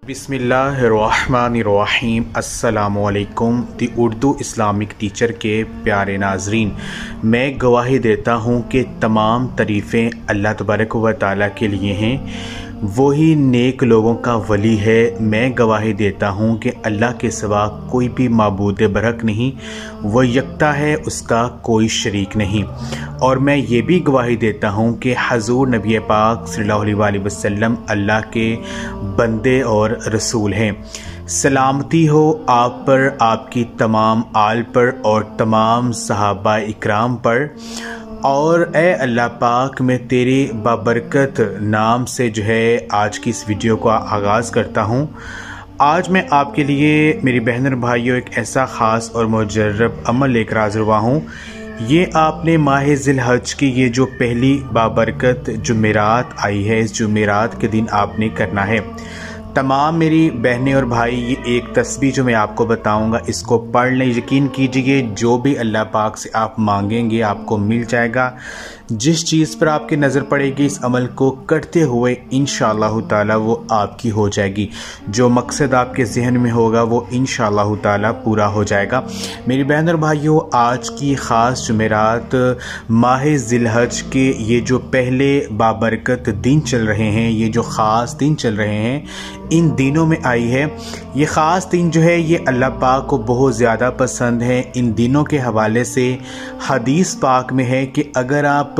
बिस्मिल्लाहिर्रहमानिर्रहीम। अस्सलामुअलैकुम। दी Urdu Islamic teacher के प्यारे नाजरीन, मैं गवाही देता हूँ कि तमाम तारीफ़ें अल्लाह तबारक व तआला के लिए हैं। वही नेक लोगों का वली है। मैं गवाही देता हूँ कि अल्लाह के सिवा कोई भी माबूद बरहक नहीं, वह यकता है, उसका कोई शरीक नहीं। और मैं ये भी गवाही देता हूँ कि हज़ूर नबी पाक सल्लल्लाहु अलैहि वसल्लम अल्लाह के बंदे और रसूल हैं। सलामती हो आप पर, आपकी तमाम आल पर और तमाम सहाबा इकराम पर। और ए अल्लाह पाक, मैं तेरे बाबरकत नाम से जो है आज की इस वीडियो का आगाज़ करता हूँ। आज मैं आपके लिए मेरी बहन और भाइयों एक ऐसा ख़ास और मुजर्रब अमल लेकर हाज़िर हुआ हूँ। ये आपने माह ज़िलहज की ये जो पहली बाबरकत जुमेरात आई है, इस जुमेरात के दिन आपने करना है। तमाम मेरी बहनें और भाई, ये एक तस्बीह जो मैं आपको बताऊंगा, इसको पढ़ लें। यकीन कीजिए जो भी अल्लाह पाक से आप मांगेंगे आपको मिल जाएगा। जिस चीज़ पर आपकी नज़र पड़ेगी, इस अमल को करते हुए इंशाअल्लाह ताला वो आपकी हो जाएगी। जो मकसद आपके जहन में होगा वो इंशाअल्लाह ताला पूरा हो जाएगा। मेरी बहन और भाइयों, आज की ख़ास जुमेरात माह ज़िलहज के ये जो पहले बाबरकत दिन चल रहे हैं, ये जो ख़ास दिन चल रहे हैं, इन दिनों में आई है। ये ख़ास दिन जो है ये अल्लाह पाक को बहुत ज़्यादा पसंद है। इन दिनों के हवाले से हदीस पाक में है कि अगर आप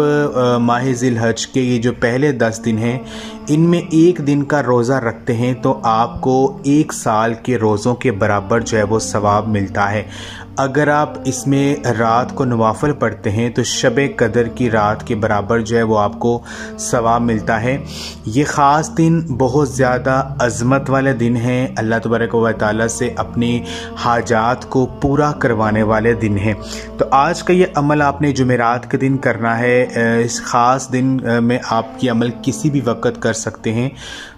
माह ज़िलहज के ये जो पहले 10 दिन हैं, इनमें एक दिन का रोज़ा रखते हैं तो आपको 1 साल के रोज़ों के बराबर जो है वो सवाब मिलता है। अगर आप इसमें रात को नवाफिल पढ़ते हैं तो शब कदर की रात के बराबर जो है वो आपको सवाब मिलता है। ये ख़ास दिन बहुत ज़्यादा अज़मत वाले दिन हैं। अल्लाह तबारक व तआला से अपनी हाजात को पूरा करवाने वाले दिन हैं। तो आज का ये अमल आपने जुमेरात के दिन करना है। इस ख़ास दिन में आप ये अमल किसी भी वक़्त कर सकते हैं।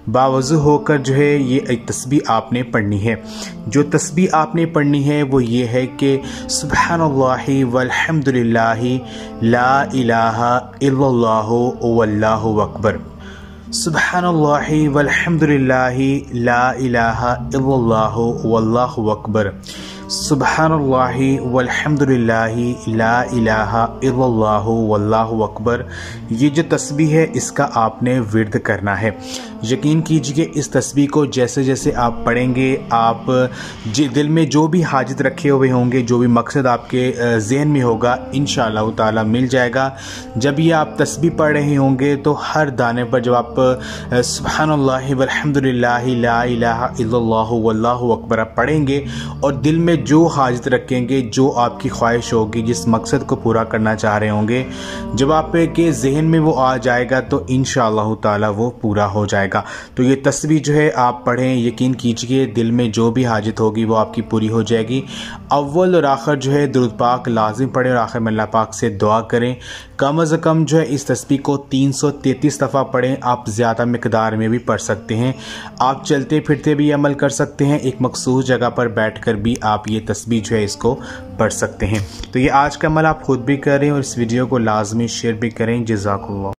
बावज़ू होकर जो है ये एक तस्बीह आपने पढ़नी है। जो तस्बीह आपने पढ़नी है वो ये है कि सुब्हानल्लाहि वल्हम्दुलिल्लाहि ला इलाहा इल्लल्लाहु वल्लाहु अकबर। सुब्हानल्लाहि वल्हम्दुलिल्लाहि ला इलाहा इल्लल्लाहु वल्लाहु अकबर। सुब्हानल्लाहि वल्हम्दुलिल्लाहि ला इलाहा इल्लल्लाहु वल्लाहु अकबर। ये जो तस्बीह है इसका आपने विर्द करना है। यकीन कीजिए इस तस्बीह को जैसे जैसे आप पढ़ेंगे, आप दिल में जो भी हाजत रखे हुए होंगे, जो भी मकसद आपके जहन में होगा, इंशाअल्लाह ताला मिल जाएगा। जब ये आप तस्बीह पढ़ रहे होंगे तो हर दाने पर जब आप सुब्हानल्लाहि वल्हम्दुलिल्लाहि ला इलाहा इल्लल्लाहु वल्लाहु अकबर आप पढ़ेंगे और दिल में जो हाजत रखेंगे, जो आपकी ख्वाहिश होगी, जिस मकसद को पूरा करना चाह रहे होंगे, जब आपके जहन में वो आ जाएगा तो इंशाअल्लाह ताला वो पूरा हो जाएगा। तो ये तस्बीह जो है आप पढ़ें, यकीन कीजिए दिल में जो भी हाजत होगी वो आपकी पूरी हो जाएगी। अव्वल और आखिर जो है दुरूद पाक लाजिम पढ़ें और आखिर में अल्लाह पाक से दुआ करें। कम अज़ कम जो है इस तस्बीह को 333 दफ़ा पढ़ें। आप ज़्यादा मिकदार में भी पढ़ सकते हैं। आप चलते फिरते भी अमल कर सकते हैं। एक मखसूस जगह पर बैठकर भी आप ये तस्बीह जो है इसको पढ़ सकते हैं। तो ये आज का अमल आप खुद भी करें और इस वीडियो को लाजमी शेयर भी करें। जज़ाकुल्लाह।